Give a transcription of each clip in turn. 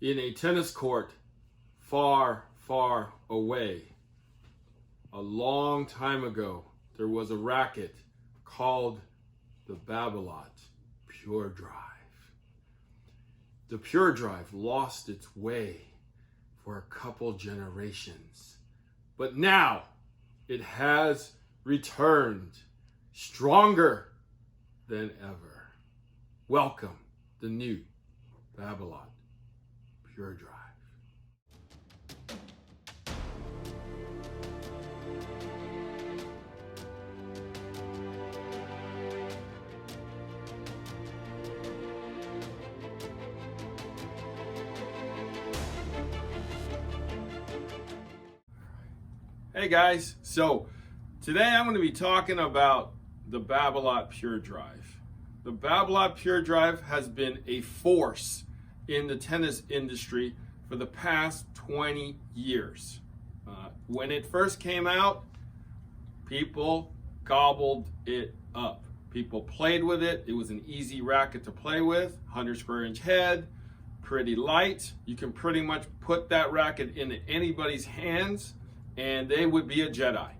In a tennis court far, far away, a long time ago, there was a racket called the Babolat Pure Drive. The Pure Drive lost its way for a couple generations, but now it has returned stronger than ever. Welcome the new Babolat Pure Drive. Hey guys, so today I'm going to be talking about the Babolat Pure Drive. The Babolat Pure Drive has been a force in the tennis industry for the past 20 years. When it first came out, people gobbled it up. People played with it. It was an easy racket to play with, 100 square inch head, pretty light. You can pretty much put that racket into anybody's hands and they would be a Jedi.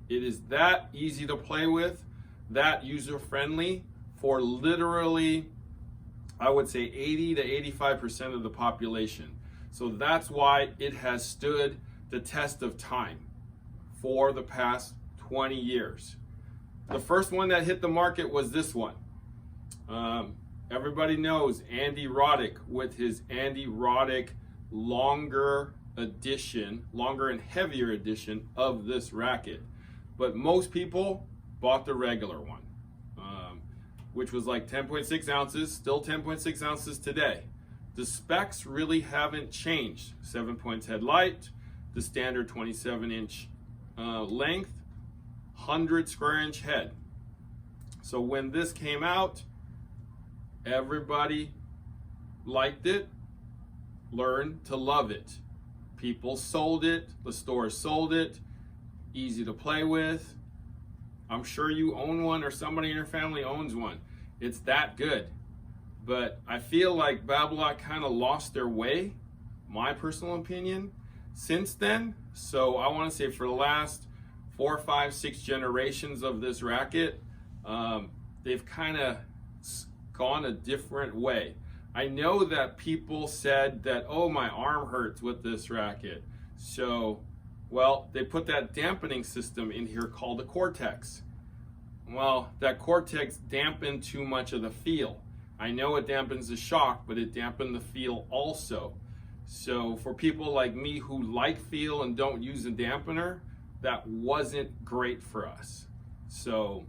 It is that easy to play with, that user-friendly for literally, I would say 80 to 85% of the population. So that's why it has stood the test of time for the past 20 years. The first one that hit the market was this one. Everybody knows Andy Roddick with his Andy Roddick longer and heavier edition of this racket. But most people bought the regular one, which was like 10.6 ounces, still 10.6 ounces today. The specs really haven't changed. 7 points headlight, the standard 27-inch length, 100 square inch head. So when this came out, everybody liked it, learned to love it. People sold it, the stores sold it, easy to play with. I'm sure you own one or somebody in your family owns one. It's that good. But I feel like Babolat kind of lost their way, my personal opinion, since then. So I want to say for the last 4, 5, 6 generations of this racket, they've kind of gone a different way. I know that people said that, oh, my arm hurts with this racket. So, well, they put that dampening system in here called the Cortex. Well, that Cortex dampened too much of the feel. I know it dampens the shock, but it dampened the feel also. So for people like me who like feel and don't use a dampener, that wasn't great for us. So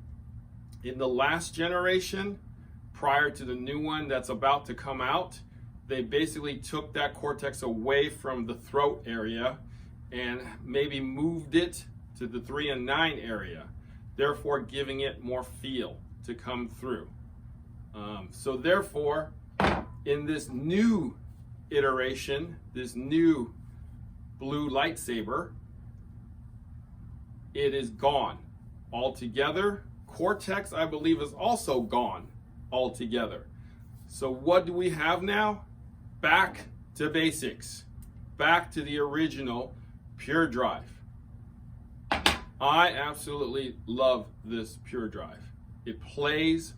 in the last generation, prior to the new one that's about to come out, they basically took that Cortex away from the throat area and maybe moved it to the 3 and 9 area, therefore giving it more feel to come through. So therefore, in this new iteration, this new blue lightsaber, it is gone altogether. Cortex, I believe, is also gone altogether. So what do we have now? Back to basics. Back to the original Pure Drive. I absolutely love this Pure Drive. It plays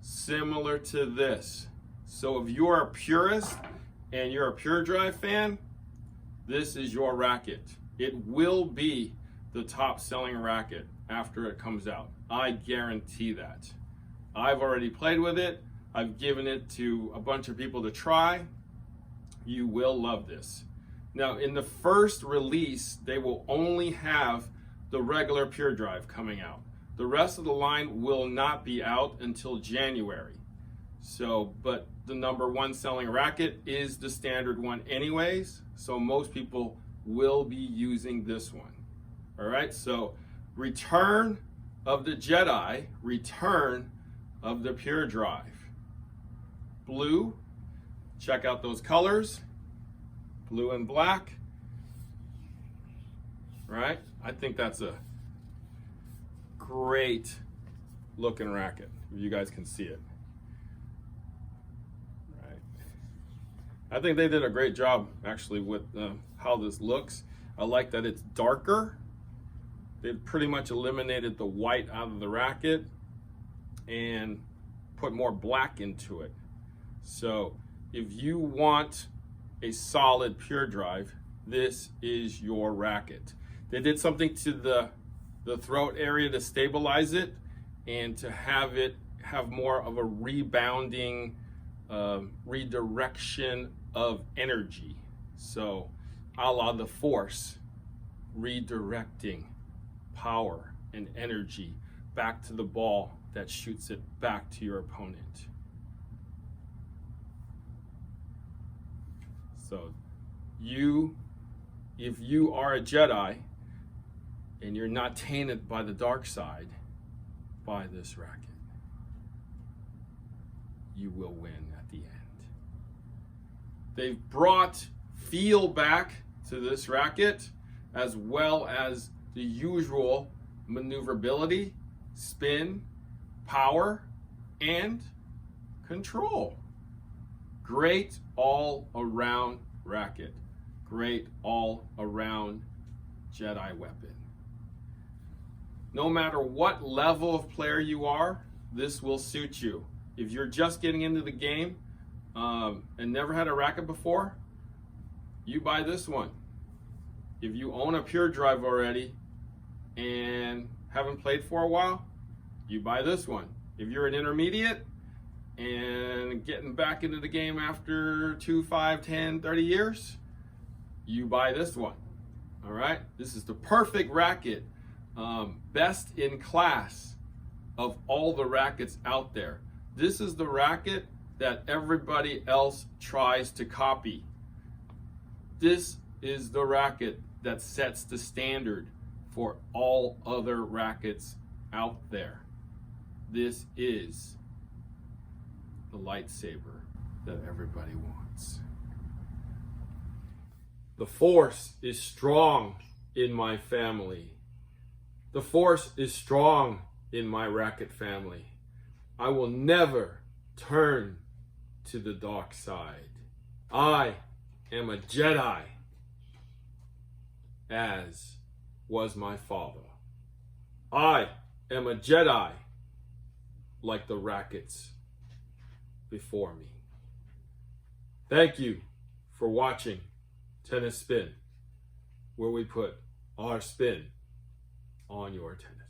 similar to this. So if you're a purist and you're a Pure Drive fan, this is your racket. It will be the top selling racket after it comes out. I guarantee that. I've already played with it. I've given it to a bunch of people to try. You will love this. Now, in the first release, they will only have the regular Pure Drive coming out. The rest of the line will not be out until January. So, but the #1 selling racket is the standard one anyways. So most people will be using this one. All right, so return of the Jedi, return of the Pure Drive. Blue, check out those colors, blue and black, right? I think that's a great looking racket, if you guys can see it. Right. I think they did a great job actually with how this looks. I like that it's darker. They've pretty much eliminated the white out of the racket and put more black into it. So if you want a solid pure drive, this is your racket. They did something to the throat area to stabilize it and to have it have more of a rebounding redirection of energy. So a la the Force, redirecting power and energy back to the ball that shoots it back to your opponent. So if you are a Jedi and you're not tainted by the dark side, buy this racket. You will win at the end. They've brought feel back to this racket, as well as the usual maneuverability, spin, power, and control. Great all-around racket. Great all-around Jedi weapon. No matter what level of player you are, this will suit you. If you're just getting into the game and never had a racket before, you buy this one. If you own a pure drive already and haven't played for a while, you buy this one. If you're an intermediate and getting back into the game after 2, 5, 10, 30 years, you buy this one. All right, this is the perfect racket, best in class of all the rackets out there. This is the racket that everybody else tries to copy. This is the racket that sets the standard for all other rackets out there. This is the lightsaber that everybody wants. The Force is strong in my family. The Force is strong in my racket family. I will never turn to the dark side. I am a Jedi, as was my father. I am a Jedi like the rackets before me. Thank you for watching Tennis Spin, where we put our spin on your tennis.